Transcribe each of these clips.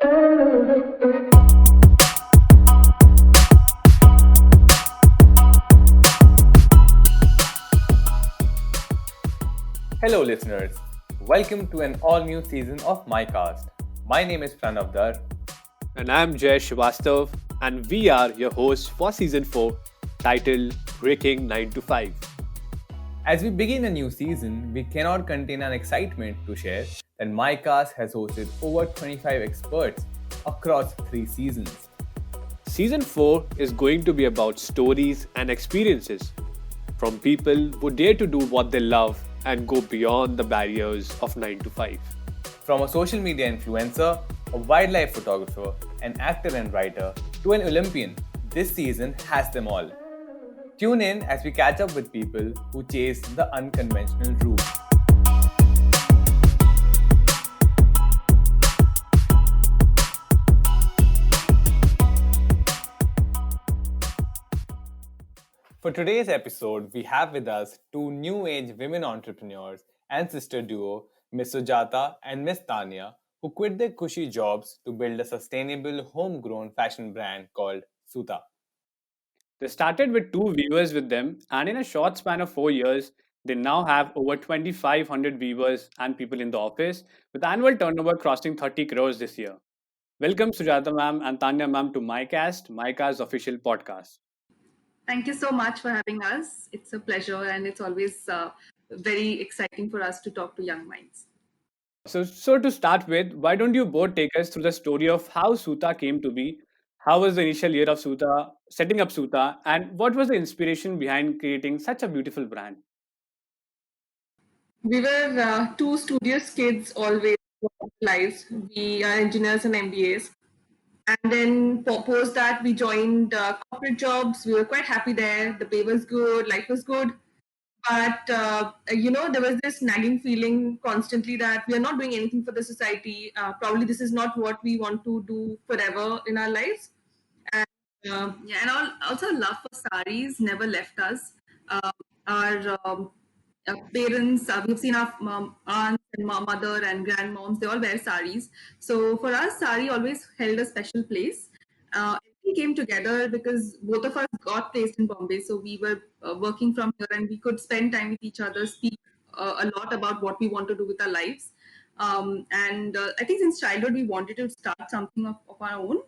Hello, listeners. Welcome to an all new season of MyCast. My name is Pranav Dar. And I'm Jay Srivastav, and we are your hosts for season 4, titled Breaking 9 to 5. As we begin a new season, we cannot contain our excitement to share that MyCast has hosted over 25 experts across 3 seasons. Season 4 is going to be about stories and experiences from people who dare to do what they love and go beyond the barriers of 9 to 5. From a social media influencer, a wildlife photographer, an actor and writer, to an Olympian, this season has them all. Tune in as we catch up with people who chase the unconventional route. For today's episode, we have with us two new age women entrepreneurs and sister duo, Miss Sujata and Miss Tanya, who quit their cushy jobs to build a sustainable homegrown fashion brand called Suta. They started with 2 viewers with them, and in a short span of 4 years, they now have over 2,500 viewers and people in the office, with annual turnover crossing 30 crores this year. Welcome, Sujata ma'am and Tanya ma'am, to MyCast's official podcast. Thank you so much for having us. It's a pleasure, and it's always very exciting for us to talk to young minds. So to start with, why don't you both take us through the story of how Suta came to be? How was the initial year of Suta, setting up Suta, and what was the inspiration behind creating such a beautiful brand? We were two studious kids always lives. We are engineers and MBAs. And then post that, we joined corporate jobs. We were quite happy there. The pay was good, life was good. But, there was this nagging feeling constantly that we are not doing anything for the society. Probably this is not what we want to do forever in our lives. And also love for saris never left us. Our parents, we've seen our aunts and mother and grandmoms, they all wear saris. So for us, sari always held a special place. We came together because both of us got placed in Bombay. So we were working from here and we could spend time with each other, speak a lot about what we want to do with our lives. I think since childhood, we wanted to start something of our own.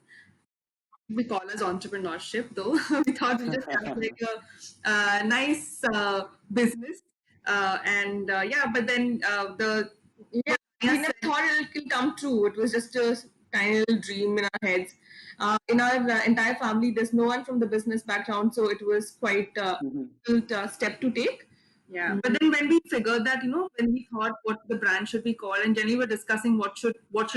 We call as entrepreneurship, though. We thought we just have like a nice business. But then we never thought it'll come true. It was just a tiny little dream in our heads. In our entire family, there's no one from the business background, so it was quite a difficult step to take. Yeah, but then when we figured that, when we thought what the brand should be called, and Jenny were discussing what should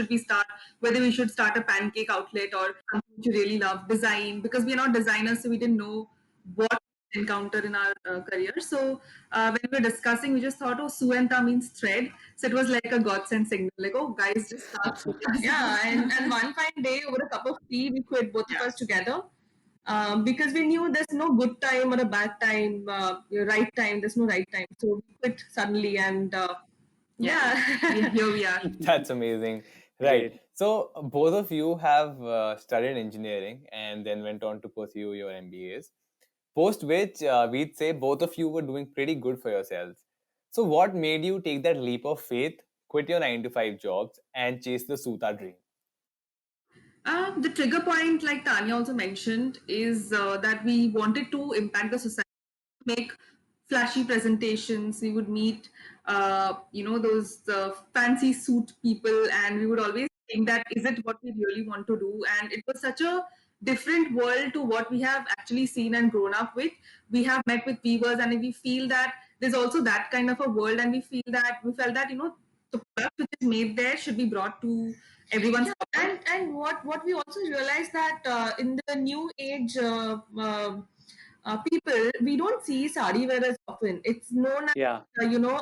we start, whether we should start a pancake outlet or something which we really love, design, because we are not designers, so we didn't know what to encounter in our career. So when we were discussing, we just thought, oh, Suenta means thread. So it was like a godsend signal, like, oh, guys, just start. Yeah, and one fine day over a cup of tea, we quit both of us together. Because we knew there's no good time or a bad time, right time, there's no right time. So we quit suddenly and here we are. That's amazing. Right. So both of you have studied engineering and then went on to pursue your MBAs. Post which we'd say both of you were doing pretty good for yourselves. So what made you take that leap of faith, quit your 9 to 5 jobs, and chase the Suta dream? The trigger point, like Tanya also mentioned, is that we wanted to impact the society, make flashy presentations. We would meet, those fancy suit people, and we would always think that is it what we really want to do? And it was such a different world to what we have actually seen and grown up with. We have met with weavers, and we feel that there's also that kind of a world, and we felt that the product which is made there should be brought to everyone's. And what we also realized that in the new age people, we don't see sari wear as often. It's known as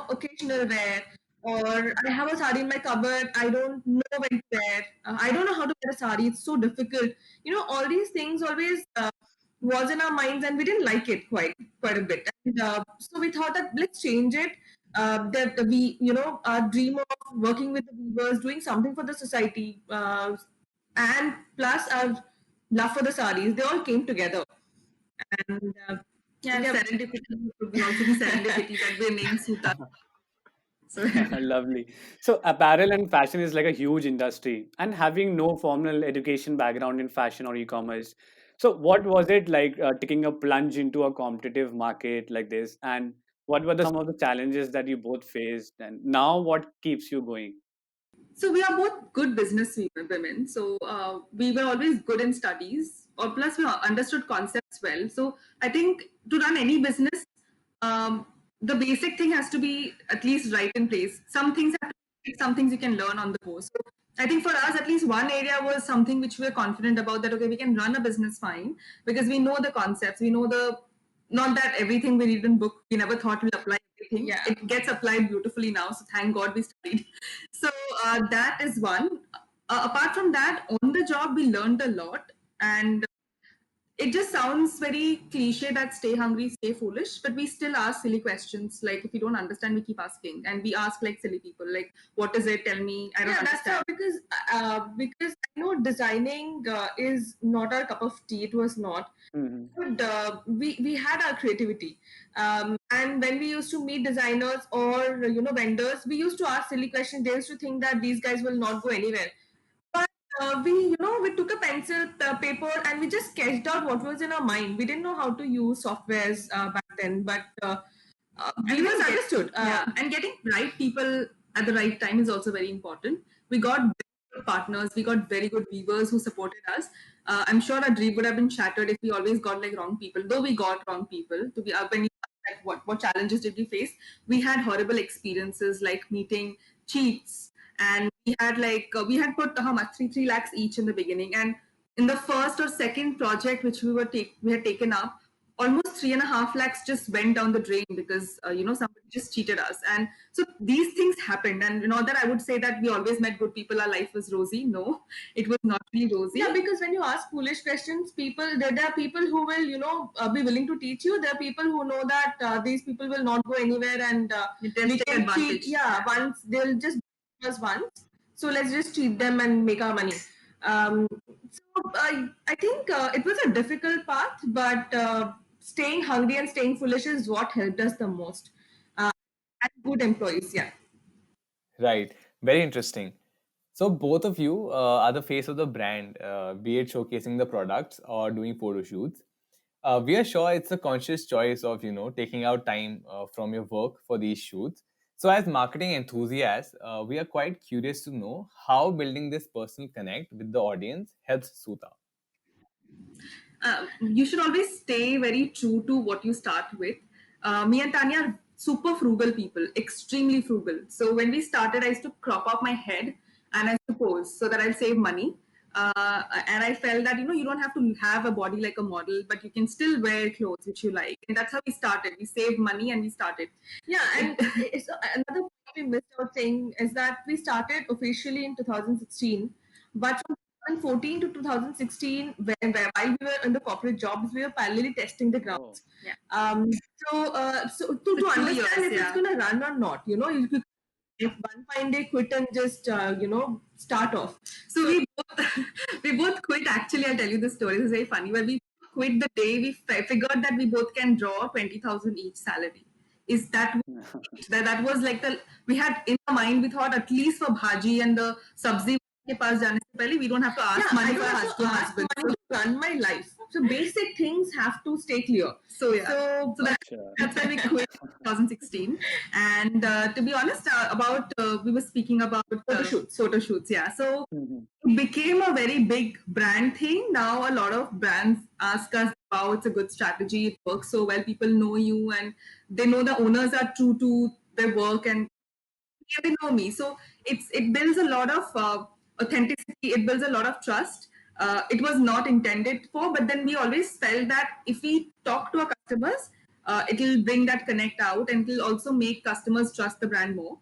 occasional wear, or I have a sari in my cupboard, I don't know when to wear, I don't know how to wear a sari, it's so difficult. All these things always was in our minds, and we didn't like it quite a bit. And so we thought that let's change it. That we, our dream of working with the weavers, doing something for the society, and plus our love for the sarees, they all came together. And serendipity could also be serendipity that we're named Suta. So Lovely. So, apparel and fashion is like a huge industry, and having no formal education background in fashion or e-commerce. So, what was it like taking a plunge into a competitive market like this? And what were some of the challenges that you both faced? And now, what keeps you going? So we are both good business women. So we were always good in studies, or plus we understood concepts well. So I think to run any business, the basic thing has to be at least right in place. Some things have to be, some things you can learn on the go. So I think for us, at least one area was something which we were confident about, that okay, we can run a business fine because we know the concepts, we know the, not that everything we read in book we never thought will apply everything. Yeah. It gets applied beautifully now. So thank God we studied. So that is one. Apart from that, on the job we learned a lot, and it just sounds very cliche that stay hungry, stay foolish, but we still ask silly questions. Like if we don't understand, we keep asking, and we ask like silly people, like, "What is it? Tell me. I don't understand." That's how, because I know designing is not our cup of tea. It was not. Mhm. But we had our creativity, and when we used to meet designers or vendors, we used to ask silly questions. They used to think that these guys will not go anywhere, but we took a pencil, paper, and we just sketched out what was in our mind. We didn't know how to use softwares back then, but we was understood. And getting right people at the right time is also very important. We got very good partners, we got very good weavers who supported us. I'm sure our dream would have been shattered if we always got like wrong people. Though we got wrong people, to be when you ask, like what challenges did we face? We had horrible experiences like meeting cheats, and we had put how much 3 lakhs each in the beginning, and in the first or second project which we had taken up, almost 3.5 lakhs just went down the drain because somebody just cheated us. And so these things happened, and not that I would say that we always met good people, our life was rosy. No, it was not really rosy. Yeah, because when you ask foolish questions, there are people who will be willing to teach you. There are people who know that these people will not go anywhere, and we can cheat. Yeah, once they'll just us once, so let's just cheat them and make our money. I think it was a difficult path, but staying hungry and staying foolish is what helped us the most. Uh, and good employees, yeah. Right. Very interesting. So both of you are the face of the brand, be it showcasing the products or doing photo shoots. We are sure it's a conscious choice of taking out time from your work for these shoots. So as marketing enthusiasts, we are quite curious to know how building this personal connect with the audience helps Suta. You should always stay very true to what you start with. Me and Tanya are super frugal people, extremely frugal. So when we started, I used to crop off my head and I used to pose so that I'll save money. And I felt that you don't have to have a body like a model, but you can still wear clothes which you like. And that's how we started. We saved money and we started. Yeah, and it's another point we missed out saying is that we started officially in 2016, but from 2014 to 2016, while we were in the corporate jobs, we were parallelly testing the grounds. Oh. Yeah. So to understand if it's going to run or not, if one fine day quit and just start off. So we both we both quit. Actually, I'll tell you the story. It's very funny. But we quit the day we figured that we both can draw 20,000 each salary. Is that was like the we had in our mind. We thought at least for bhaji and the sabzi के पास जाने से पहले we don't have to ask money for husband. Money to run my life. So basic things have to stay clear. So yeah. So that's why we quit 2016. And to be honest, we were speaking about photo shoots. Yeah. So it became a very big brand thing. Now a lot of brands ask us, wow, it's a good strategy. It works so well. People know you and they know the owners are true to their work and they know me. So it builds a lot of authenticity. It builds a lot of trust. It was not intended for, but then we always felt that if we talk to our customers, it'll bring that connect out and it'll also make customers trust the brand more.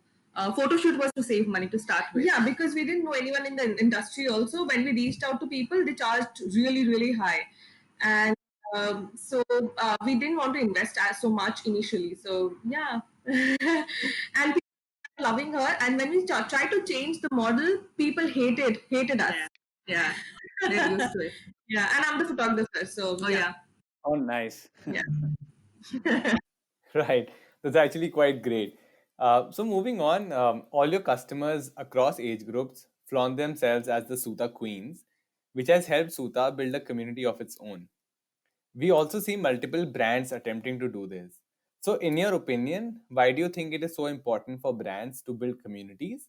Photo shoot was to save money to start with. Yeah, because we didn't know anyone in the industry also. When we reached out to people, they charged really, really high. And so we didn't want to invest as so much initially. So yeah. And loving her, and when we tried to change the model, people hated us. Yeah, they're used to it. Yeah, and I'm the photographer, so yeah. Oh, nice. Yeah. Right. That's actually quite great. So moving on, all your customers across age groups flaunt themselves as the Suta queens, which has helped Suta build a community of its own. We also see multiple brands attempting to do this. So, in your opinion, why do you think it is so important for brands to build communities?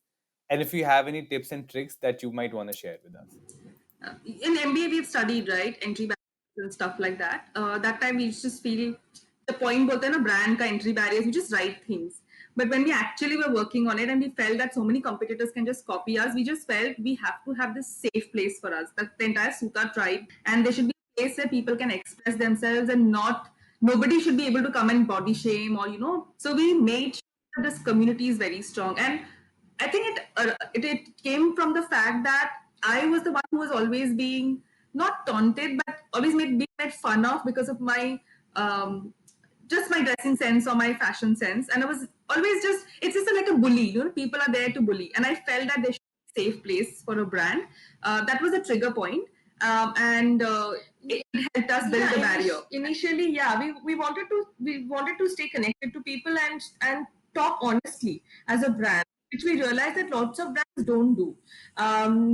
And if you have any tips and tricks that you might want to share with us. In MBA, we've studied, right, entry barriers and stuff like that. That time we just feel the point both in a brand ka entry barriers, we just write things. But when we actually were working on it and we felt that so many competitors can just copy us, we just felt we have to have this safe place for us, that the entire Suta tribe, and there should be a place where people can express themselves and not nobody should be able to come and body shame or So we made sure that this community is very strong, and I think it came from the fact that I was the one who was always being not taunted, but always being made fun of because of my just my dressing sense or my fashion sense, and I was always just it's just like a bully. People are there to bully, and I felt that there should be a safe place for a brand. That was a trigger point, and it helped us build the barrier. Initially, yeah, we wanted to stay connected to people and talk honestly as a brand, which we realized that lots of brands don't do.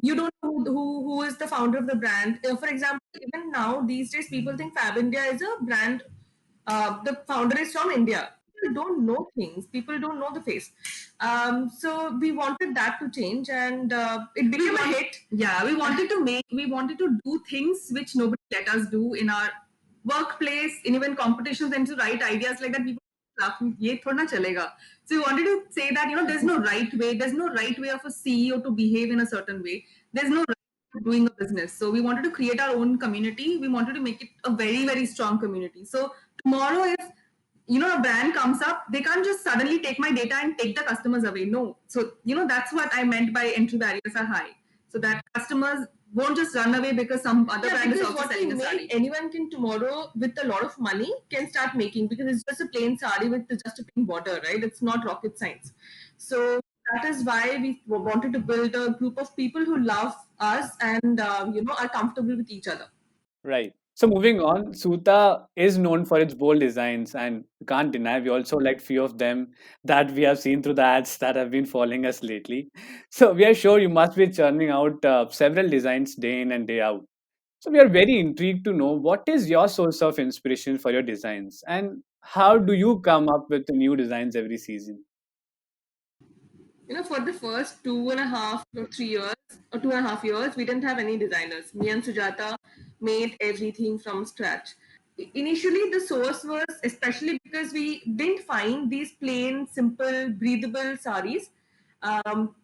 You don't know who is the founder of the brand. For example, even now these days, people think Fab India is a brand. The founder is from India. People don't know things. People don't know the face. So we wanted that to change, and it became a hit. Yeah, we wanted to do things which nobody let us do in our workplace, in even competitions, and to write ideas like that. People laugh, ye thoda na chalega. So we wanted to say that there's no right way. There's no right way of a CEO to behave in a certain way. There's no right way of doing a business. So we wanted to create our own community. We wanted to make it a very, very strong community. So tomorrow, if a brand comes up, they can't just suddenly take my data and take the customers away. No. So that's what I meant by entry barriers are high. So that customers won't just run away because some other brand is also selling a sari. Anyone can tomorrow with a lot of money can start making, because it's just a plain sari with just a pink border, right? It's not rocket science. So that is why we wanted to build a group of people who love us and are comfortable with each other. Right. So moving on, Suta is known for its bold designs, and you can't deny we also like few of them that we have seen through the ads that have been following us lately. So we are sure you must be churning out several designs day in and day out. So we are very intrigued to know what is your source of inspiration for your designs, and how do you come up with new designs every season? For the first 2.5 or 3 years, or 2.5 years, we didn't have any designers. Me and Sujata made everything from scratch. Initially, the source was especially because we didn't find these plain, simple, breathable saris.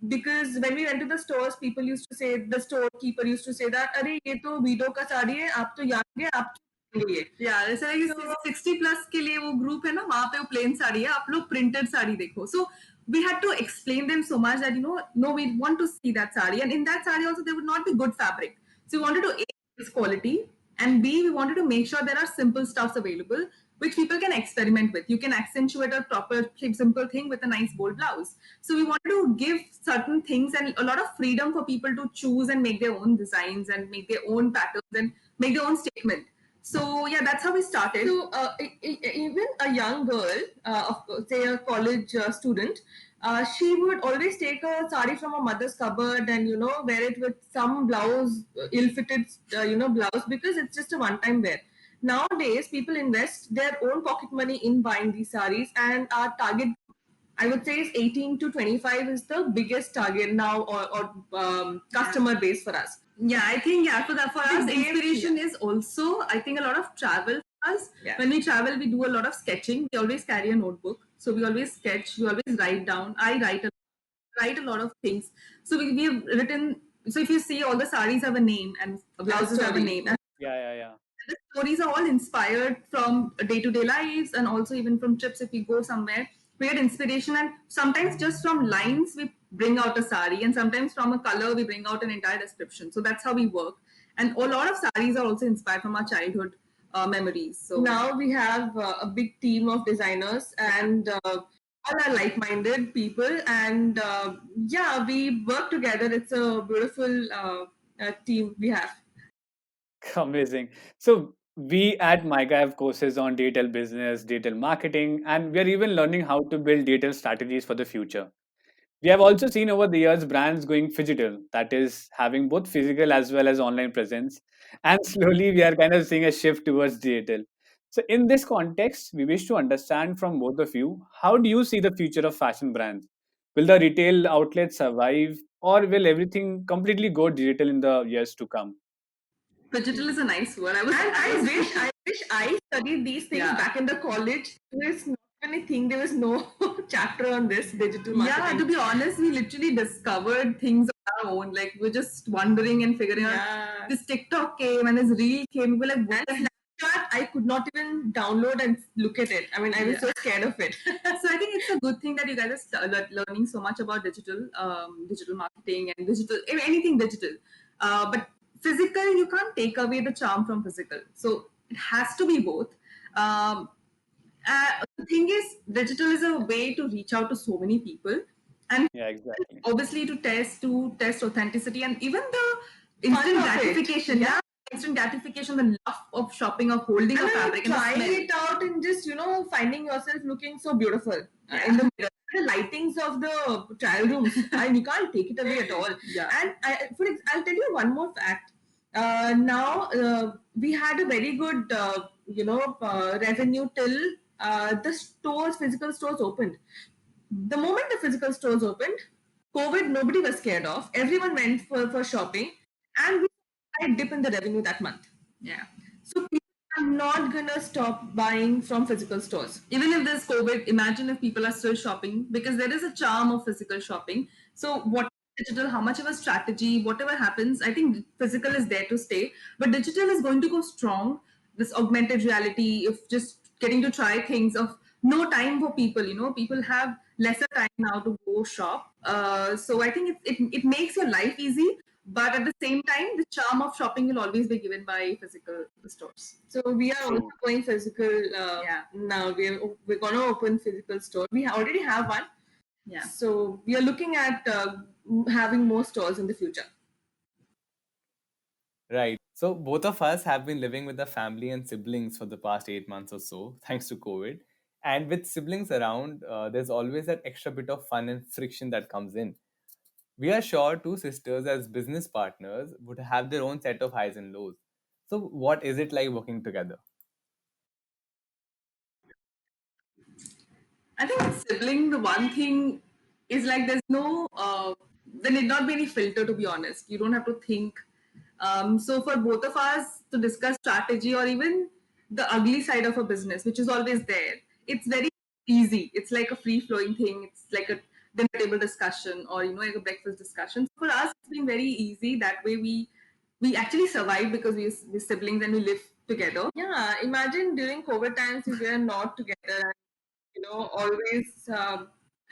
Because when we went to the stores, people used to say, the storekeeper used to say that, "अरे ये तो widow का साड़ी है, आप तो young है, आप ये." Yeah, जैसे like So 60 plus के लिए वो group है ना, वहाँ पे वो plain साड़ी है, आप लोग printed साड़ी देखो. So we had to explain them so much that no, we want to see that sari, and in that sari also there would not be good fabric. So we wanted to A, its quality, and B, we wanted to make sure there are simple stuffs available which people can experiment with. You can accentuate a proper simple thing with a nice bold blouse. So we wanted to give certain things and a lot of freedom for people to choose and make their own designs and make their own patterns and make their own statement. So yeah, that's how we started. So even a young girl, say a college student, she would always take a sari from her mother's cupboard and wear it with some blouse, ill-fitted blouse, because it's just a one-time wear. Nowadays, people invest their own pocket money in buying these saris, and our target, I would say, is 18 to 25 is the biggest target now, or customer base for us. Yeah, I think for us, inspiration is also, I think, a lot of travel for us. Yeah. When we travel, we do a lot of sketching. We always carry a notebook, so we always sketch. We always write down. I write a lot of things. So we've written. So if you see, all the saris have a name and blouses have a name. And yeah. the stories are all inspired from day-to-day lives and also even from trips. If we go somewhere, we get inspiration, and sometimes just from lines we bring out a sari, and sometimes from a color we bring out an entire description. So that's how we work, and a lot of saris are also inspired from our childhood memories. So now we have a big team of designers, and all are like-minded people, and yeah, we work together. It's a beautiful team we have. Amazing. So we at Micah have courses on digital business, digital marketing, and we are even learning how to build digital strategies for the future. We have also seen over the years brands going phygital, that is, having both physical as well as online presence. And slowly we are kind of seeing a shift towards digital. So, in this context, we wish to understand from both of you, how do you see the future of fashion brands? Will the retail outlets survive, or will everything completely go digital in the years to come? Digital is a nice word. I wish I studied these things back in the college. There's not anything. There was no chapter on this digital marketing. Yeah, to be honest, we literally discovered things on our own. Like we're just wondering and figuring out. This TikTok came and this reel came. We were like, what the Snapchat, I could not even download and look at it. I mean, I was so scared of it. So I think it's a good thing that you guys are learning so much about digital marketing and digital anything digital. But physical, you can't take away the charm from physical, so it has to be both. The thing is, digital is a way to reach out to so many people, and Yeah, exactly. obviously to test authenticity and even the instant gratification. Yeah, instant gratification, the love of shopping, of holding a fabric and trying it out, and just finding yourself looking so beautiful in the mirror. The lightings of the trial rooms, and you can't take it away at all. Yeah. And I'll tell you one more fact. Now we had a very good revenue till the physical stores opened. The moment the physical stores opened, COVID, nobody was scared of. Everyone went for shopping, and we had a dip in the revenue that month. Yeah. So people are not gonna stop buying from physical stores. Even if there's COVID, imagine if people are still shopping, because there is a charm of physical shopping. So what digital, how much of a strategy, whatever happens, I think physical is there to stay. But digital is going to go strong. This augmented reality, if just getting to try things, of no time for people, people have lesser time now to go shop. So I think it makes your life easy, but at the same time, the charm of shopping will always be given by physical stores. So we are also True. going physical now. We're going to open physical store. We already have one. Yeah. So we are looking at having more stores in the future. Right. So both of us have been living with the family and siblings for the past 8 months or so, thanks to COVID. And with siblings around, there's always that extra bit of fun and friction that comes in. We are sure two sisters, as business partners, would have their own set of highs and lows. So, what is it like working together? I think with sibling, the one thing is like there need not be any filter, to be honest. You don't have to think. So for both of us to discuss strategy or even the ugly side of a business, which is always there, it's very easy. It's like a free flowing thing. It's like a dinner table discussion or like a breakfast discussion. For us, it's been very easy. That way, we actually survive because we're siblings and we live together. Yeah, imagine during COVID times if we are not together, always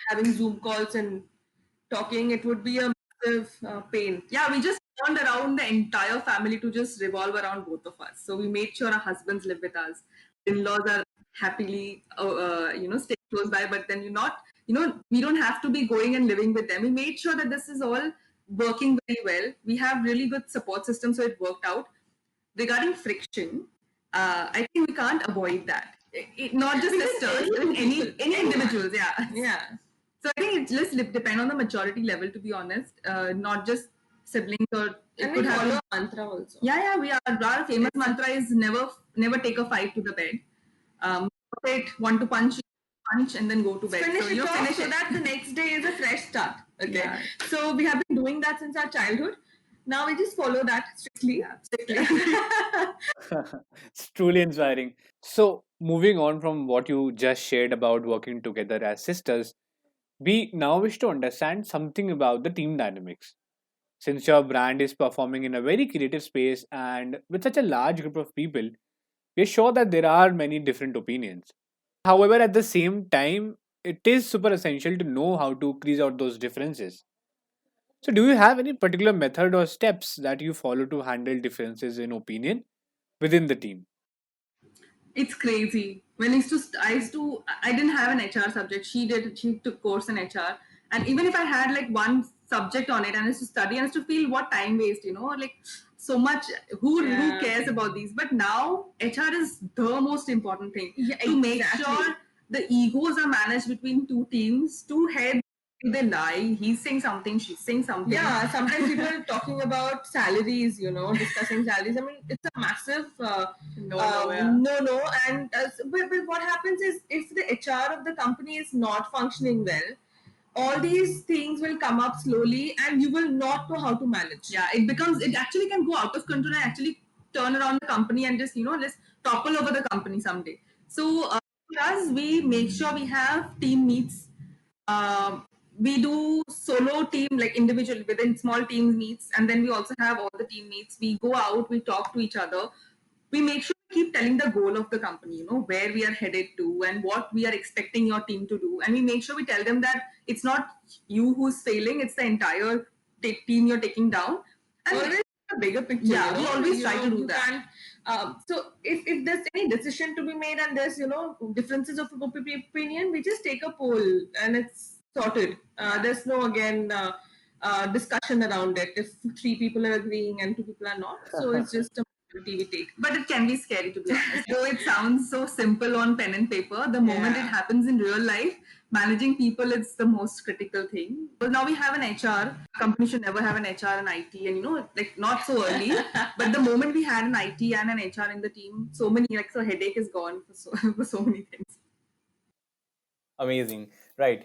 having Zoom calls and talking, it would be a massive pain. Yeah, we just turned around the entire family to just revolve around both of us. So we made sure our husbands live with us. In-laws are happily, stay close by, but then we don't have to be going and living with them. We made sure that this is all working very well. We have really good support system, so it worked out. Regarding friction, I think we can't avoid that. Not just sisters, any individuals. Yeah. So I think it just depend on the maturity level, to be honest. Not just siblings, or it could follow a mantra also. Yeah. We are. Our famous mantra is never take a fight to the bed. Want to punch, and then go to bed. Finish it off so that the next day is a fresh start. Okay. Yeah. So we have been doing that since our childhood. Now we just follow that strictly. Yeah, strictly. It's truly inspiring. So, moving on from what you just shared about working together as sisters, we now wish to understand something about the team dynamics. Since your brand is performing in a very creative space and with such a large group of people, we're sure that there are many different opinions. However, at the same time, it is super essential to know how to crease out those differences. So, do you have any particular method or steps that you follow to handle differences in opinion within the team? It's crazy. When I didn't have an HR subject. She did. She took course in HR, and even if I had like one subject on it, and I used to study, and I used to feel what time waste, like so much. Who cares about these? But now HR is the most important thing to make sure the egos are managed between two teams, two heads. They lie. He's saying something, she's saying something. Yeah, sometimes people are talking about salaries, discussing salaries. I mean, it's a massive no. And but what happens is, if the HR of the company is not functioning well, all these things will come up slowly, and you will not know how to manage. Yeah, it actually can go out of control and actually turn around the company and just just topple over the company someday. So for us, we make sure we have team meets. We do solo team, like individual within small team meets, and then we also have all the team meets. We go out, we talk to each other. We make sure we keep telling the goal of the company, where we are headed to and what we are expecting your team to do. And we make sure we tell them that it's not you who's failing, it's the entire team you're taking down. And Always a bigger picture. Yeah, we always try to do that. So if there's any decision to be made and there's differences of opinion, we just take a poll and it's sorted. There's no discussion around it. If 3 people are agreeing and 2 people are not, so it's just a majority we take. But it can be scary, to be honest. Though it sounds so simple on pen and paper, the moment it happens in real life, managing people is the most critical thing. But now we have an HR. Company should never have an HR and IT, and like not so early. But the moment we had an IT and an HR in the team, so headache is gone for so many things. Amazing. Right.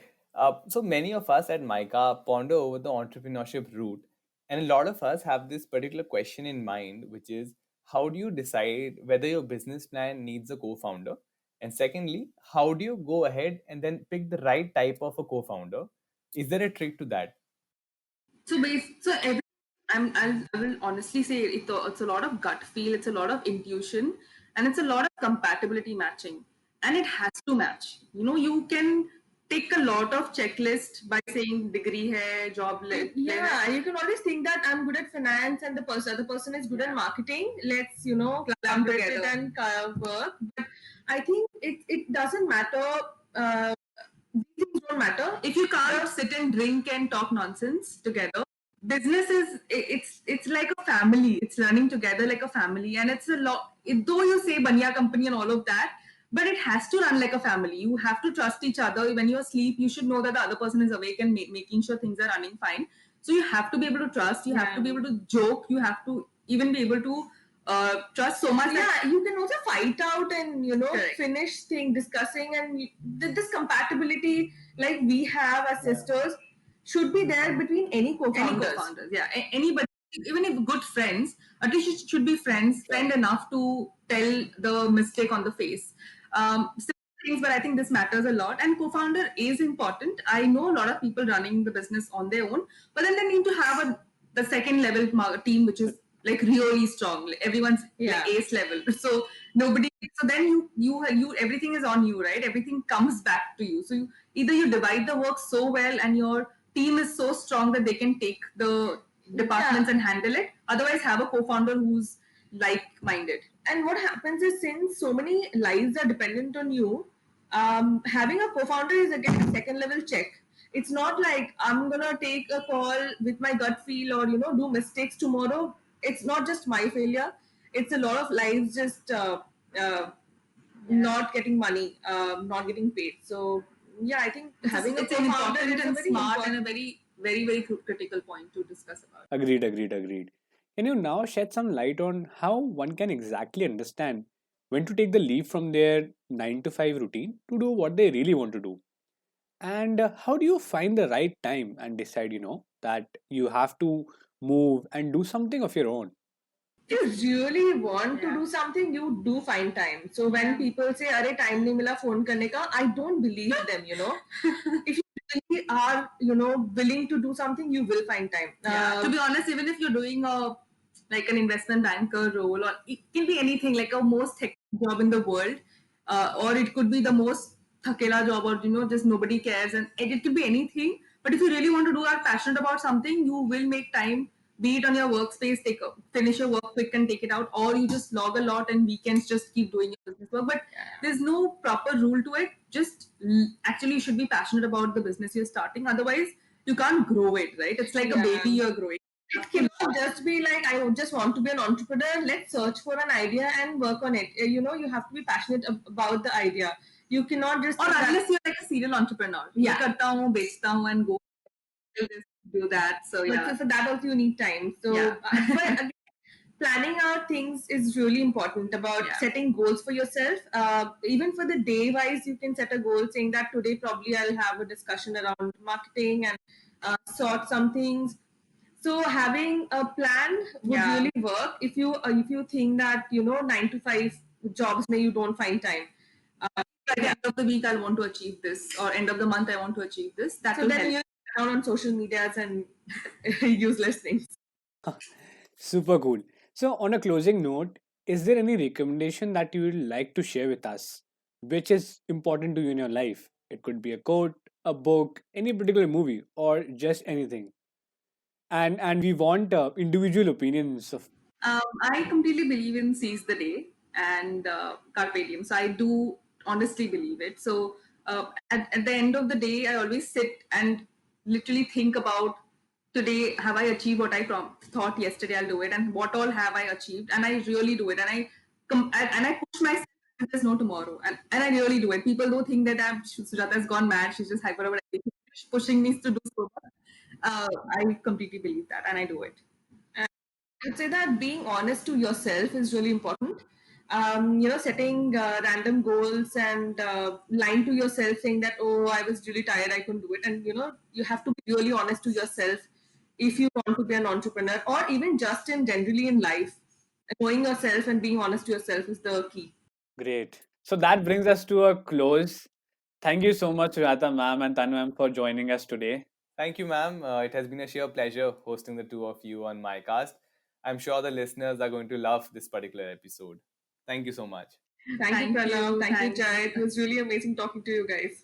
So many of us at Mica ponder over the entrepreneurship route, and a lot of us have this particular question in mind, which is, how do you decide whether your business plan needs a co-founder? And secondly, how do you go ahead and then pick the right type of a co-founder? Is there a trick to that? I will honestly say it's a lot of gut feel, it's a lot of intuition, and it's a lot of compatibility matching. And it has to match. You can tick a lot of checklist by saying degree hai, job Yeah, you can always think that I'm good at finance and the other person is good at marketing. Let's collaborate together and work. But I think it doesn't matter. These things don't matter if you can't sit and drink and talk nonsense together. Business is it's like a family. It's running together like a family, and it's a lot. Though you say baniya company and all of that, but it has to run like a family. You have to trust each other. When you're asleep, you should know that the other person is awake and making sure things are running fine. So you have to be able to trust. You have to be able to joke. You have to even be able to trust so much. Yeah, you can also fight out and finish discussing, and this compatibility like we have as sisters should be there between any co-founders. Yeah, anybody, even if good friends, at least you should be friend enough to tell the mistake on the face. Things, but I think this matters a lot, and co-founder is important. I know a lot of people running the business on their own, but then they need to have the second level team, which is like really strong. Like everyone's like ace level. So nobody. So then you everything is on you, right? Everything comes back to you. So either you divide the work so well, and your team is so strong that they can take the departments and handle it. Otherwise, have a co-founder who's like-minded. And what happens is, since so many lives are dependent on you, having a co-founder is again a second level check. It's not like I'm gonna take a call with my gut feel or do mistakes tomorrow. It's not just my failure. It's a lot of lives just not getting money, not getting paid. So yeah, I think having a co-founder is and very smart important. and a very, very, very critical point to discuss about. Agreed. Can you now shed some light on how one can exactly understand when to take the leave from their 9 to 5 routine to do what they really want to do? And how do you find the right time and decide, that you have to move and do something of your own? If you really want to do something, you do find time. So when people say, "Arey, time nahi mila phone karne ka," I don't believe them. If you really are, willing to do something, you will find time. To be honest, even if you're doing like an investment banker role, or it can be anything, like a most hectic job in the world, or it could be the most thakela job, or just nobody cares, and it could be anything. But if you really want to do, are passionate about something, you will make time. Be it on your workspace, finish your work quick and take it out, or you just log a lot and weekends just keep doing your business work. But there's no proper rule to it. Just actually, you should be passionate about the business you're starting. Otherwise, you can't grow it, right? It's like a baby you're growing. It cannot just be like, I just want to be an entrepreneur. Let's search for an idea and work on it. You know, you have to be passionate about the idea. You cannot just. Or unless you're like a serial entrepreneur. Yeah. करता हूँ, बेचता हूँ, and go do this, do that. So But yeah. for that also you need time. So Yeah. but again, planning out things is really important about setting goals for yourself. Even for the day wise, you can set a goal saying that today probably I'll have a discussion around marketing and sort some things. So having a plan would really work if you think that 9 to 5 jobs may you don't find time. By the end of the week, I want to achieve this, or end of the month, I want to achieve this. That So will then help. you're down on social medias and useless things. Super cool. So, on a closing note, is there any recommendation that you would like to share with us, which is important to you in your life? It could be a quote, a book, any particular movie, or just anything. And we want individual opinions of. I completely believe in seize the day and carpe diem. So I do honestly believe it. So at the end of the day, I always sit and literally think about today, have I achieved what I thought yesterday I'll do it, and what all have I achieved, and I really do it, and I push myself. And there's no tomorrow, and I really do it. People do think that Sujata's gone mad. She's just hyper over everything, pushing me to do so. I completely believe that, and I do it. I'd say that being honest to yourself is really important. Setting random goals and lying to yourself, saying that, oh, I was really tired, I couldn't do it. And, you have to be really honest to yourself if you want to be an entrepreneur or even just in generally in life. Knowing yourself and being honest to yourself is the key. Great. So, that brings us to a close. Thank you so much, Sujata ma'am and Tanu ma'am, for joining us today. Thank you, ma'am. It has been a sheer pleasure hosting the two of you on my cast. I'm sure the listeners are going to love this particular episode. Thank you so much. Thank you, Pranav. Thank Thanks. you, Jai. It was really amazing talking to you guys.